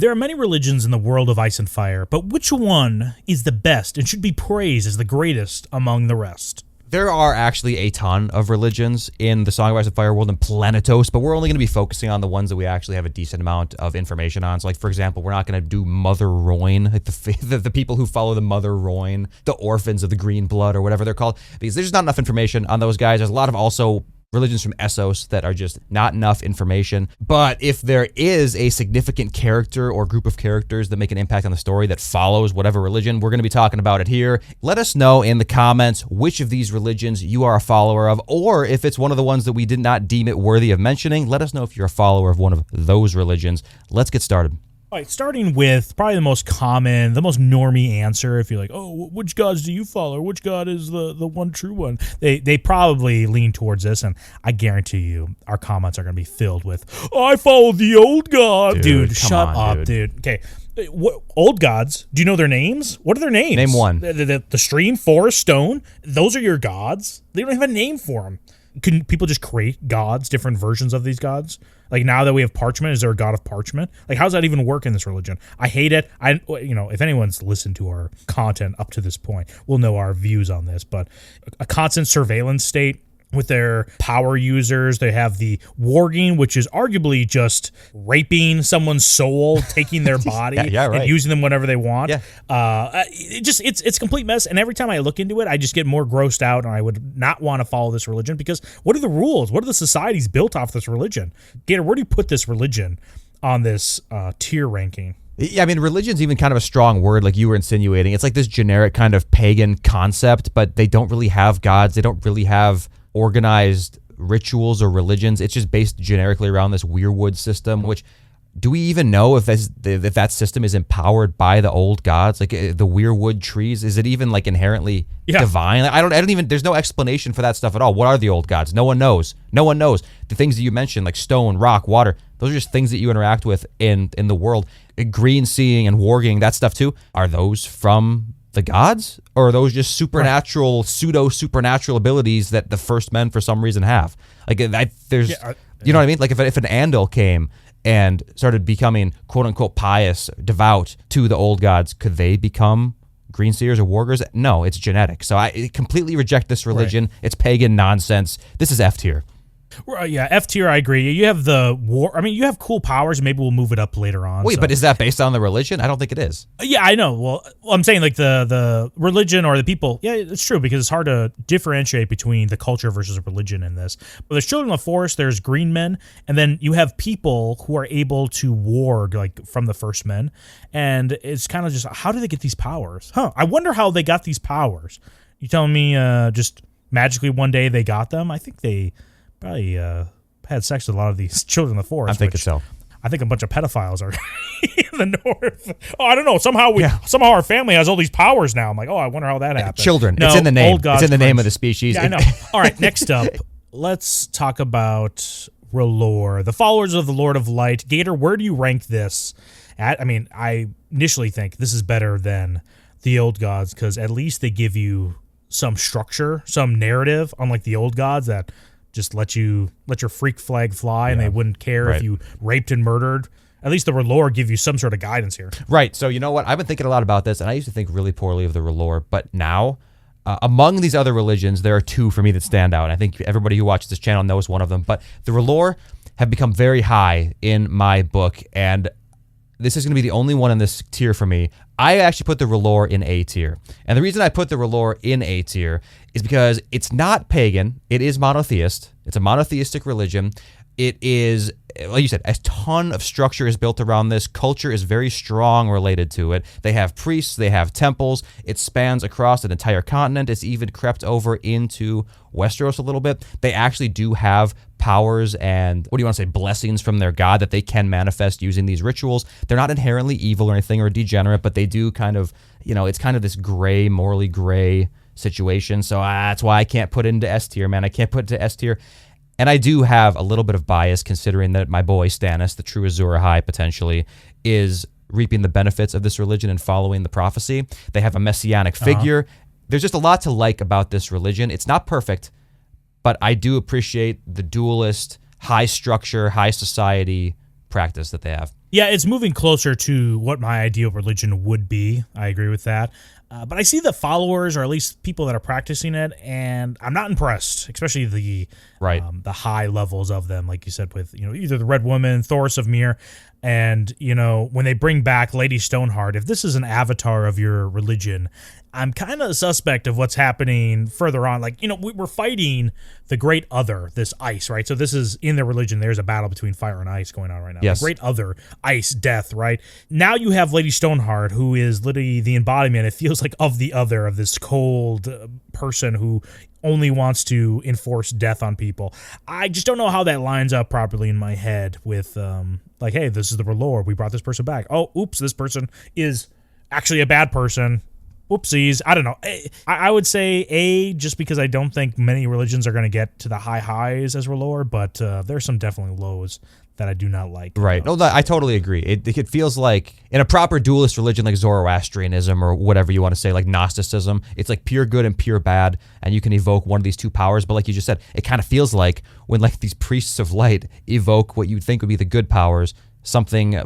There are many religions in the world of Ice and Fire, but which one is the best and should be praised as the greatest among the rest? There are actually a ton of religions in the Song of Ice and Fire world and Planetos, but we're only going to be focusing on the ones that we actually have a decent amount of information on. So, like, for example, we're not going to do Mother Royne, like the people who follow the Mother Royne, the orphans of the green blood or whatever they're called, because there's not enough information on those guys. There's a lot of also religions from Essos that are just not enough information. But if there is a significant character or group of characters that make an impact on the story that follows whatever religion, we're going to be talking about it here. Let us know in the comments which of these religions you are a follower of, or if it's one of the ones that we did not deem it worthy of mentioning, let us know if you're a follower of one of those religions. Let's get started. All right, starting with probably the most common, the most normie answer, if you're like, oh, which gods do you follow? Which god is the one true one? They probably lean towards this, and I guarantee you our comments are going to be filled with, oh, I follow the old god. Dude, shut up, dude. Okay, what, old gods, do you know their names? What are their names? Name one. The stream, forest, stone, those are your gods? They don't have a name for them. Can people just create gods, different versions of these gods? Like, now that we have parchment, is there a god of parchment? Like, how does that even work in this religion? I hate it. If anyone's listened to our content up to this point, we'll know our views on this. But a constant surveillance state with their power users. They have the warging, which is arguably just raping someone's soul, taking their body and using them whenever they want. Yeah. It's a complete mess. And every time I look into it, I just get more grossed out, and I would not want to follow this religion, because what are the rules? What are the societies built off this religion? Gator, where do you put this religion on this tier ranking? Yeah, I mean, religion's even kind of a strong word, like you were insinuating. It's like this generic kind of pagan concept, but they don't really have gods. They don't really have organized rituals or religions. It's just based generically around this weirwood system, which, do we even know if that system is empowered by the old gods? Like, the weirwood trees, is it even like inherently divine? I don't even, there's no explanation for that stuff at all. What are the old gods? No one knows. No one knows. The things that you mentioned, like stone, rock, water, those are just things that you interact with in the world. Green seeing and warging, that stuff too, are those from the gods, or are those just supernatural, pseudo-supernatural abilities that the first men for some reason have? Like, you know what I mean? Like, if an Andal came and started becoming quote-unquote pious, devout to the old gods, could they become green seers or wargers? No, it's genetic. So I completely reject this religion. Right. It's pagan nonsense. This is F tier. Yeah, F tier, I agree. You have you have cool powers. Maybe we'll move it up later on. Wait, but is that based on the religion? I don't think it is. Yeah, I know. Well, I'm saying like the religion or the people. Yeah, it's true, because it's hard to differentiate between the culture versus religion in this. But there's children of the forest, there's green men, and then you have people who are able to warg, like from the first men. And it's kind of just, how do they get these powers? I wonder how they got these powers. You telling me just magically one day they got them? I think they probably had sex with a lot of these children of the forest. I'm thinking so. I think a bunch of pedophiles are in the north. Oh, I don't know. Somehow our family has all these powers now. I'm like, I wonder how that happened. Children. No, it's in the name. It's in the name of the species. Yeah, I know. All right, next up, let's talk about R'hllor, the followers of the Lord of Light. Gator, where do you rank this at? I mean, I initially think this is better than the old gods, because at least they give you some structure, some narrative, unlike the old gods that just let your freak flag fly, and they wouldn't care if you raped and murdered. At least the R'hllor give you some sort of guidance here. Right. So you know what? I've been thinking a lot about this, and I used to think really poorly of the R'hllor, but now, among these other religions, there are two for me that stand out. I think everybody who watches this channel knows one of them, but the R'hllor have become very high in my book, and this is going to be the only one in this tier for me. I actually put the R'hllor in A tier. And the reason I put the R'hllor in A tier is because it's not pagan. It is monotheist. It's a monotheistic religion. It is, like you said, a ton of structure is built around this. Culture is very strong related to it. They have priests. They have temples. It spans across an entire continent. It's even crept over into Westeros a little bit. They actually do have powers and, what do you want to say, blessings from their god that they can manifest using these rituals. They're not inherently evil or anything or degenerate, but they do kind of, it's kind of this gray, morally gray situation. So that's why I can't put it into S tier, man. I can't put it to S tier. And I do have a little bit of bias, considering that my boy Stannis, the true Azor Ahai potentially, is reaping the benefits of this religion and following the prophecy. They have a messianic figure. There's just a lot to like about this religion. It's not perfect, but I do appreciate the dualist, high structure, high society practice that they have. Yeah, it's moving closer to what my ideal religion would be. I agree with that. But I see the followers, or at least people that are practicing it, and I'm not impressed, especially the high levels of them, like you said, with either the Red Woman, Thoros of Myr, and when they bring back Lady Stoneheart. If this is an avatar of your religion, I'm kind of suspect of what's happening further on. Like, we're fighting the Great Other, this ice, right? So this is in their religion. There's a battle between fire and ice going on right now. Yes. The Great Other, ice, death, right? Now you have Lady Stoneheart, who is literally the embodiment, it feels like, of the other, of this cold person who only wants to enforce death on people. I just don't know how that lines up properly in my head with, hey, this is the Relore. We brought this person back. Oh, oops, this person is actually a bad person. Whoopsies. I don't know. I would say just because I don't think many religions are going to get to the high highs as Relore, but there's some definitely lows that I do not like. Right. No, I totally agree. It feels like in a proper dualist religion like Zoroastrianism or whatever you want to say, like Gnosticism, it's like pure good and pure bad, and you can evoke one of these two powers. But like you just said, it kind of feels like when like these priests of light evoke what you'd think would be the good powers, something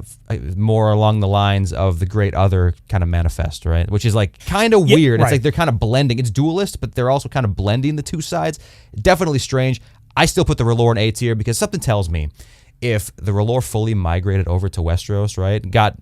more along the lines of the Great Other kind of manifest, right? Which is like kind of weird. Right. It's like they're kind of blending. It's dualist, but they're also kind of blending the two sides. Definitely strange. I still put the Relore in A tier because something tells me if the Relore fully migrated over to Westeros, right, got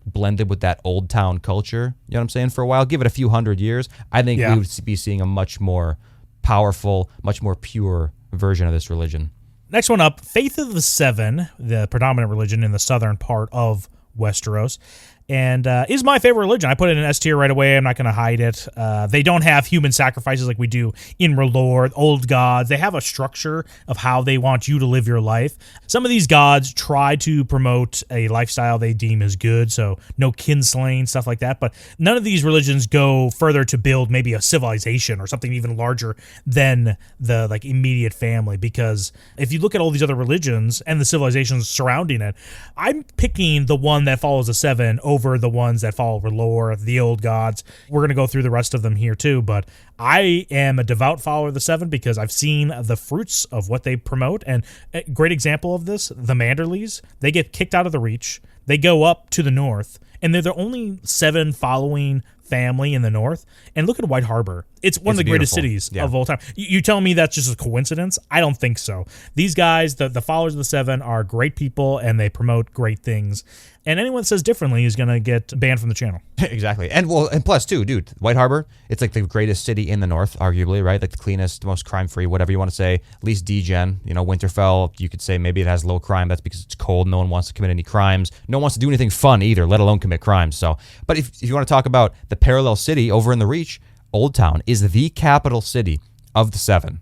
blended with that old town culture, you know what I'm saying, for a while, give it a few hundred years, I think we would be seeing a much more powerful, much more pure version of this religion. Next one up, Faith of the Seven, the predominant religion in the southern part of Westeros, and is my favorite religion. I put it in S tier right away. I'm not going to hide it. They don't have human sacrifices like we do in Relore, old gods. They have a structure of how they want you to live your life. Some of these gods try to promote a lifestyle they deem as good, so no kinslaying, stuff like that, but none of these religions go further to build maybe a civilization or something even larger than the immediate family, because if you look at all these other religions and the civilizations surrounding it, I'm picking the one that follows the seven over the ones that follow Relore, the old gods. We're going to go through the rest of them here too, but I am a devout follower of the seven because I've seen the fruits of what they promote, and a great example of this, the Manderleys, they get kicked out of the Reach, they go up to the north, and they're the only seven following family in the north. And look at White Harbor. It's one of the greatest cities of all time. You tell me that's just a coincidence? I don't think so. These guys, the followers of the seven, are great people, and they promote great things. And anyone that says differently is going to get banned from the channel. Exactly. And plus too, dude, White Harbor, it's like the greatest city in the north, arguably, right? Like the cleanest, most crime-free, whatever you want to say, least degen. Winterfell, you could say maybe it has low crime. That's because it's cold. No one wants to commit any crimes. No one wants to do anything fun either, let alone commit crimes. So, but if you want to talk about the parallel city over in the Reach, Old Town is the capital city of the seven.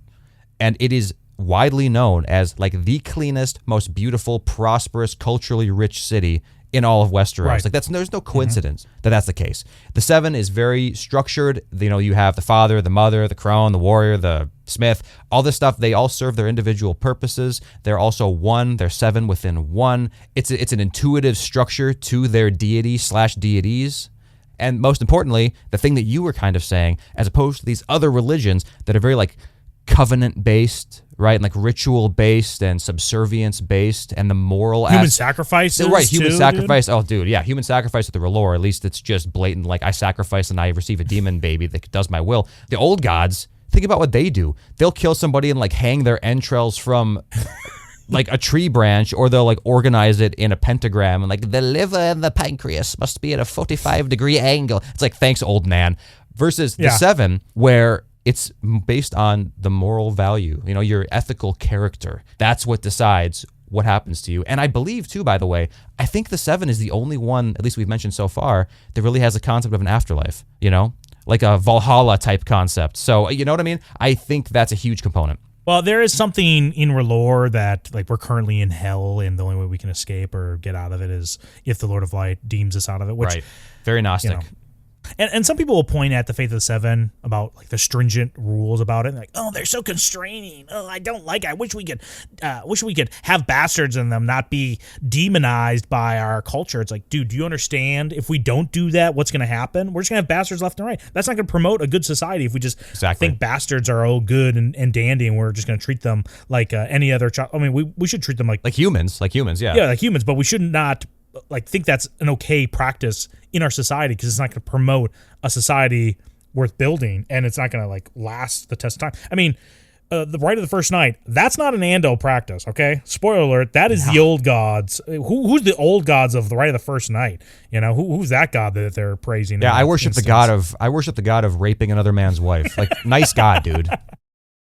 And it is widely known as like the cleanest, most beautiful, prosperous, culturally rich city in all of Westeros. Right. There's no coincidence that that's the case. The seven is very structured. You have the father, the mother, the crone, the warrior, the smith, all this stuff. They all serve their individual purposes. They're also one. They're seven within one. It's an intuitive structure to their deity/deities. And most importantly, the thing that you were kind of saying, as opposed to these other religions that are very like covenant-based, right, and like ritual-based and subservience-based, and the moral human sacrifices, right? Human too, sacrifice. Dude. Oh, dude, yeah, human sacrifice with the Relore. At least it's just blatant. Like I sacrifice and I receive a demon baby that does my will. The old gods, think about what they do. They'll kill somebody and like hang their entrails from like a tree branch, or they'll like organize it in a pentagram and like the liver and the pancreas must be at a 45-degree angle. It's like, thanks, old man. Versus the seven, where it's based on the moral value, your ethical character. That's what decides what happens to you. And I believe too, by the way, I think the seven is the only one, at least we've mentioned so far, that really has a concept of an afterlife, like a Valhalla type concept. So, you know what I mean? I think that's a huge component. Well, there is something in Relore that like we're currently in hell, and the only way we can escape or get out of it is if the Lord of Light deems us out of it. Which, right. Very Gnostic. And some people will point at the Faith of the Seven about like the stringent rules about it, like, oh, they're so constraining. Oh, I don't like it. I wish we could have bastards in them, not be demonized by our culture. It's like, dude, do you understand? If we don't do that, what's going to happen? We're just going to have bastards left and right. That's not going to promote a good society if we just think bastards are all good and dandy, and we're just going to treat them like any other child. I mean, we should treat them like humans, yeah. Yeah, like humans, but we should not like think that's an okay practice in our society because it's not going to promote a society worth building, and it's not going to like last the test of time. I mean, the right of the first night, that's not an Andal practice, okay? Spoiler alert, that is the old gods. Who's the old gods of the right of the first night? You know, who's that god that they're praising? Yeah, I worship the god of raping another man's wife. Like, nice god, dude.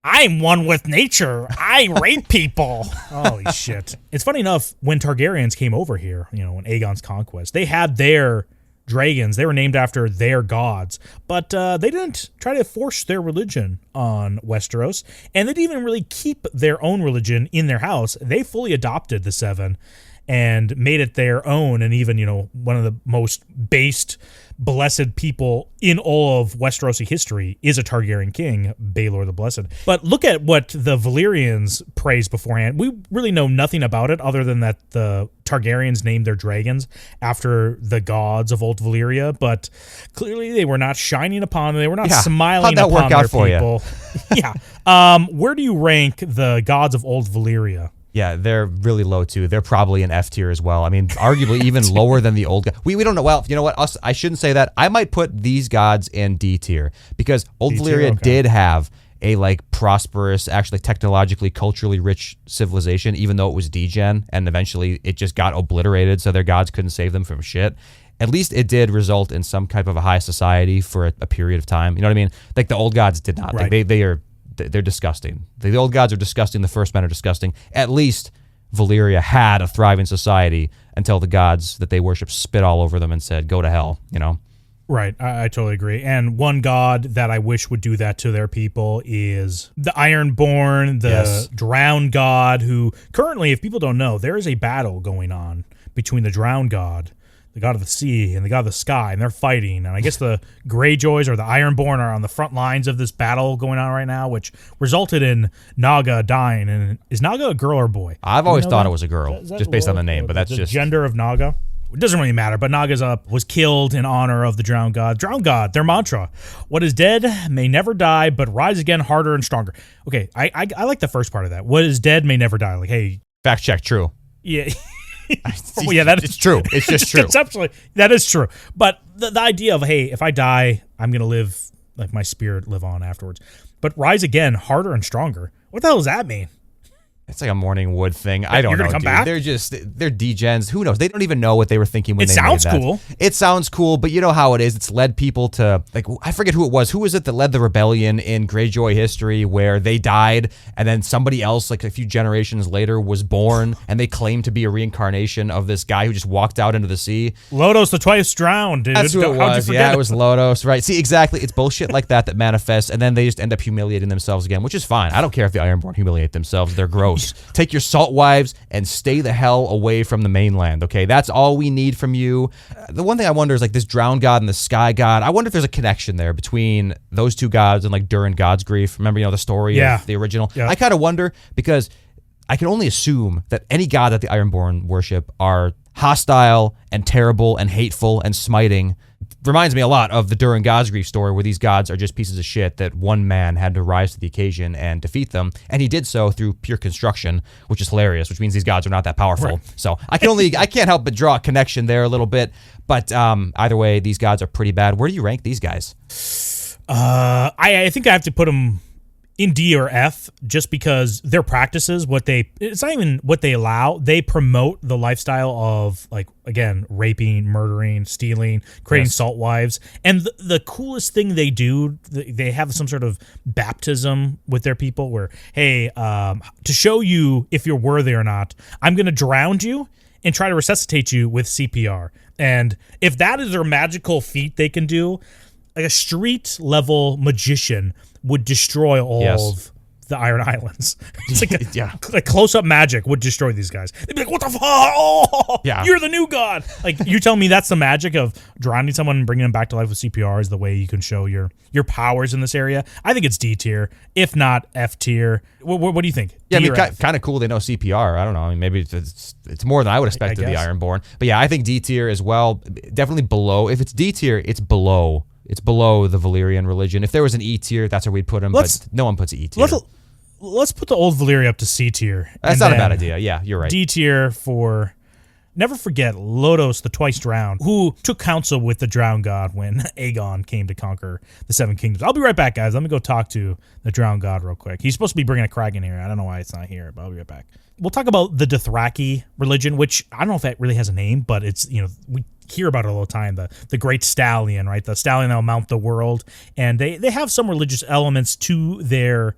I'm one with nature. I rape people. Holy shit. It's funny enough, when Targaryens came over here, you know, in Aegon's conquest, they had their dragons. They were named after their gods, but they didn't try to force their religion on Westeros, and they didn't even really keep their own religion in their house. They fully adopted the Seven and made it their own, and even, you know, one of the most based, blessed people in all of Westerosi history is a Targaryen king, Baelor the Blessed. But look at what the Valyrians praised beforehand. We really know nothing about it other than that the Targaryens named their dragons after the gods of old Valyria, but clearly they were not shining upon them. They were not smiling How'd that upon work out their for people. Where do you rank the gods of old Valyria? Yeah, they're really low too. They're probably an F tier as well. I mean, arguably even lower than the old guys. We don't know. Well, you know what? I shouldn't say that. I might put these gods in D tier because old Valyria did have a like prosperous, actually technologically, culturally rich civilization, even though it was degen, and eventually it just got obliterated, so their gods couldn't save them from shit. At least it did result in some type of a high society for a period of time. You know what I mean? Like the old gods did not. Right. Like they're disgusting. The old gods are disgusting. The first men are disgusting. At least Valyria had a thriving society until the gods that they worship spit all over them and said, go to hell, you know? Right, I totally agree. And one god that I wish would do that to their people is the Ironborn, the Drowned god, who currently, if people don't know, there is a battle going on between the Drowned god, the god of the sea, and the god of the sky, and they're fighting. And I guess the Greyjoys or the Ironborn are on the front lines of this battle going on right now, which resulted in Naga dying. And is Naga a girl or a boy? I've always thought it was a girl, just based on the name, but that's the just gender of Naga. It doesn't really matter, but Naga's was killed in honor of the Drowned God. Drowned God, their mantra: what is dead may never die, but rise again harder and stronger. Okay, I like the first part of that. What is dead may never die. Like, hey, fact check, true. Yeah. Well, yeah, it's true. It's just true. Conceptually, that is true. But the idea of, hey, if I die, I'm going to live, like my spirit live on afterwards. But rise again, harder and stronger. What the hell does that mean? It's like a Morning Wood thing. I don't know, come dude. back? They're degens. Who knows? They don't even know what they were thinking when they made that. It sounds cool. It sounds cool, but you know how it is. It's led people to, like, I forget who it was. Who was it that led the rebellion in Greyjoy history where they died and then somebody else, like a few generations later, was born and they claimed to be a reincarnation of this guy who just walked out into the sea? Lodos the twice drowned, dude. That's who it was. Yeah, it was Lodos. Right. See, exactly. It's bullshit like that manifests, and then they just end up humiliating themselves again, which is fine. I don't care if the Ironborn humiliate themselves. They're gross. Take your salt wives and stay the hell away from the mainland, okay? That's all we need from you. The one thing I wonder is, like, this Drowned God and the Sky God, I wonder if there's a connection there between those two gods and, like, Durin God's Grief. Remember, you know, the story of the original? Yeah. I kind of wonder because I can only assume that any god that the Ironborn worship are hostile and terrible and hateful and smiting. Reminds me a lot of the Durin God's Grief story where these gods are just pieces of shit that one man had to rise to the occasion and defeat them, and he did so through pure construction, which is hilarious, which means these gods are not that powerful. Right. So I can't help but draw a connection there a little bit, but either way, these gods are pretty bad. Where do you rank these guys? I think I have to put them in D or F just because their practices, it's not even what they allow. They promote the lifestyle of, like, again, raping, murdering, stealing, creating salt wives. And the coolest thing they do, they have some sort of baptism with their people where, hey, to show you if you're worthy or not, I'm going to drown you and try to resuscitate you with CPR. And if that is their magical feat they can do, like a street level magician would destroy all of the Iron Islands. It's like like close-up magic would destroy these guys. They'd be like, what the fuck? Oh, you're the new god. Like, you tell me that's the magic of drowning someone and bringing them back to life with CPR is the way you can show your powers in this area? I think it's D tier, if not F tier. What do you think? Yeah, I mean, kind of cool they know CPR. I don't know. I mean, maybe it's more than I would expect of the Ironborn. But yeah, I think D tier as well. Definitely below. If it's D tier, it's below. It's below the Valyrian religion. If there was an E tier, that's where we'd put him, but no one puts E tier. Let's put the old Valyria up to C tier. That's not a bad idea. Yeah, you're right. D tier for Never forget Lodos, the twice drowned, who took counsel with the drowned god when Aegon came to conquer the Seven Kingdoms. I'll be right back, guys. Let me go talk to the drowned god real quick. He's supposed to be bringing a Kraken here. I don't know why it's not here, but I'll be right back. We'll talk about the Dothraki religion, which I don't know if that really has a name, but it's, we hear about it all the time, the Great Stallion, right? The stallion that'll mount the world. And they have some religious elements to their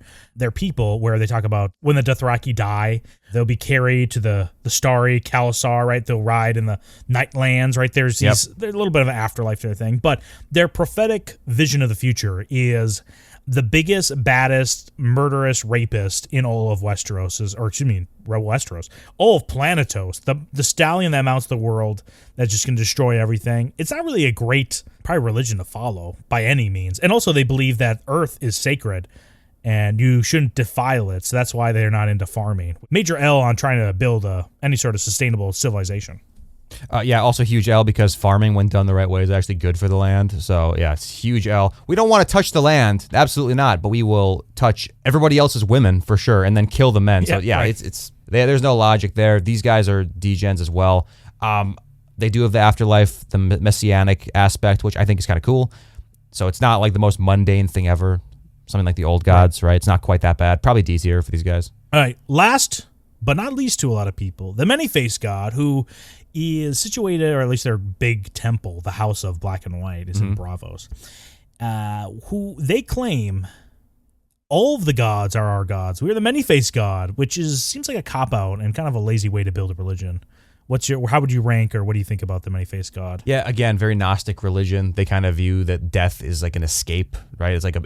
people, where they talk about when the Dothraki die, they'll be carried to the starry Khalasar, right? They'll ride in the Nightlands, right? There's there's a little bit of an afterlife to their thing. But their prophetic vision of the future is the biggest, baddest, murderous rapist in all of Westeros, all of Planetos, the stallion that mounts the world, that's just going to destroy everything. It's not really a great, probably, religion to follow by any means. And also they believe that Earth is sacred and you shouldn't defile it. So that's why they're not into farming. Major L on trying to build any sort of sustainable civilization. Also huge L because farming, when done the right way, is actually good for the land. So yeah, it's huge L. We don't want to touch the land, absolutely not, but we will touch everybody else's women for sure, and then kill the men. So yeah, right. There's no logic there. These guys are degens as well. They do have the afterlife, the messianic aspect, which I think is kind of cool. So it's not like the most mundane thing ever. Something like the old gods, right? It's not quite that bad. Probably D tier for these guys. All right, last but not least to a lot of people, the many-faced god, who is situated, or at least their big temple, the House of Black and White, is in Braavos, who they claim all of the gods are our gods. We are the many-faced god, which seems like a cop-out and kind of a lazy way to build a religion. How would you rank, or what do you think about the many-faced god? Yeah, again, very Gnostic religion. They kind of view that death is like an escape, right? It's like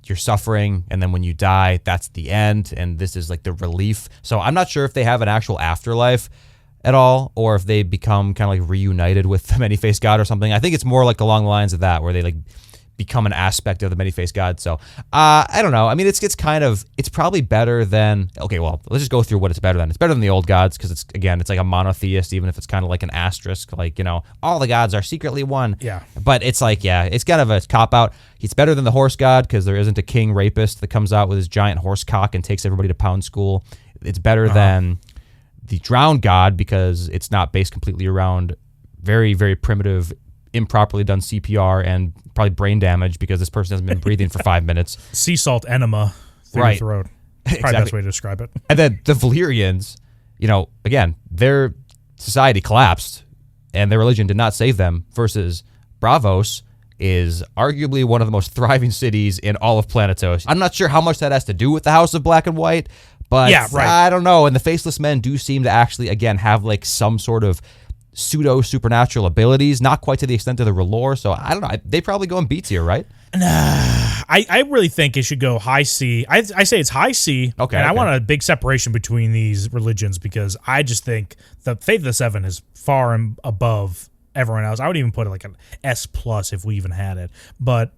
you're suffering, and then when you die, that's the end, and this is like the relief. So I'm not sure if they have an actual afterlife at all, or if they become kind of like reunited with the many-faced god or something. I think it's more like along the lines of that, where they like become an aspect of the many-faced god. So I don't know. I mean, it's probably better than, okay, well, let's just go through what it's better than. It's better than the old gods because it's like a monotheist, even if it's kind of like an asterisk, like, all the gods are secretly one. Yeah. But it's like, yeah, it's kind of a cop-out. It's better than the horse god because there isn't a king rapist that comes out with his giant horse cock and takes everybody to pound school. It's better than the drowned god because it's not based completely around very, very primitive, improperly done CPR and probably brain damage because this person hasn't been breathing for 5 minutes. Sea salt enema through the throat. Probably the best way to describe it. And then the Valyrians, again, their society collapsed and their religion did not save them, versus Braavos is arguably one of the most thriving cities in all of Planetos. I'm not sure how much that has to do with the House of Black and White, but I don't know. And the Faceless Men do seem to actually, again, have like some sort of pseudo-supernatural abilities, not quite to the extent of the R'hllor, so I don't know. They probably go in B tier, right? I really think it should go high C. I say it's high C, and I want a big separation between these religions because I just think the Faith of the Seven is far above everyone else. I would even put it like an S+ if we even had it. But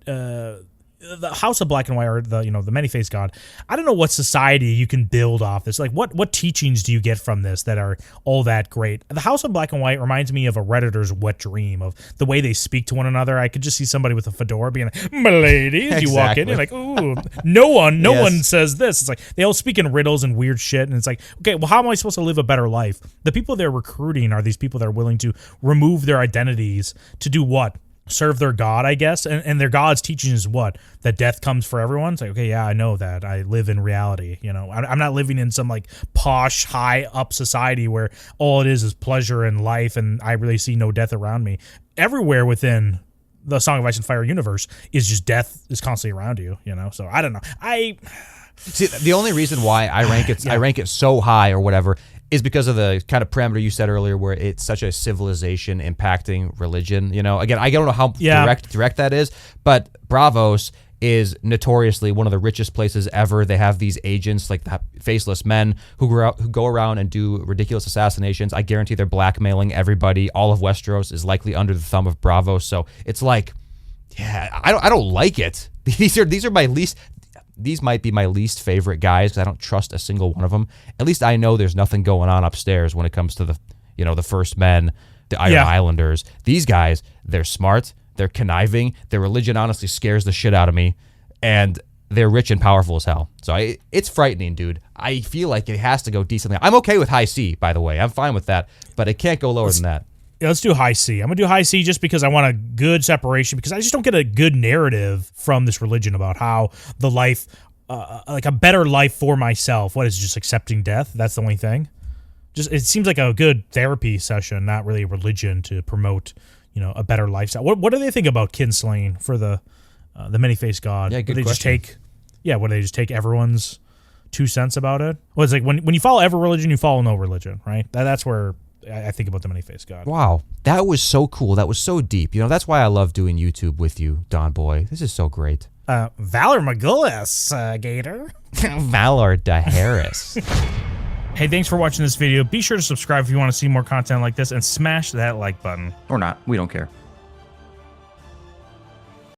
the House of Black and White, or the many-faced god, I don't know what society you can build off this. Like, what teachings do you get from this that are all that great? The House of Black and White reminds me of a Redditor's wet dream, of the way they speak to one another. I could just see somebody with a fedora being like, "Milady," as you walk in, you're like, "Ooh, no one says this." It's like they all speak in riddles and weird shit, and it's like, okay, well, how am I supposed to live a better life? The people they're recruiting are these people that are willing to remove their identities to do what? Serve their god, I guess, and their god's teaching is what? That death comes for everyone. It's like, okay, yeah, I know that. I live in reality. I'm not living in some like posh, high up society where all it is pleasure and life, and I really see no death around me. Everywhere within the Song of Ice and Fire universe is just death is constantly around you. So I don't know. See, the only reason why I rank it so high or whatever is because of the kind of parameter you said earlier, where it's such a civilization impacting religion. Again, I don't know how direct that is, but Braavos is notoriously one of the richest places ever. They have these agents, like the Faceless Men, who go around and do ridiculous assassinations. I guarantee they're blackmailing everybody. All of Westeros is likely under the thumb of Braavos. So it's like, yeah, I don't like it. These might be my least favorite guys because I don't trust a single one of them. At least I know there's nothing going on upstairs when it comes to the First Men, the Iron Islanders. These guys, they're smart, they're conniving, their religion honestly scares the shit out of me, and they're rich and powerful as hell. So it's frightening, dude. I feel like it has to go decently. I'm okay with high C, by the way. I'm fine with that, but it can't go lower than that. Yeah, let's do high C. I'm going to do high C just because I want a good separation, because I just don't get a good narrative from this religion about how the life, like a better life for myself. What is it, just accepting death? That's the only thing. Just it seems like a good therapy session, not really a religion to promote, a better lifestyle. What do they think about kinslaying for the many-faced god? Yeah, good Would they question. would they just take everyone's 2 cents about it? Well, it's like when you follow every religion, you follow no religion, right? That's where I think about the many-faced god. Wow, that was so cool. That was so deep. That's why I love doing YouTube with you, Don Boy. This is so great. Valor Magullis, Gator. Valor de Harris. Hey, thanks for watching this video. Be sure to subscribe if you want to see more content like this, and smash that like button. Or not. We don't care.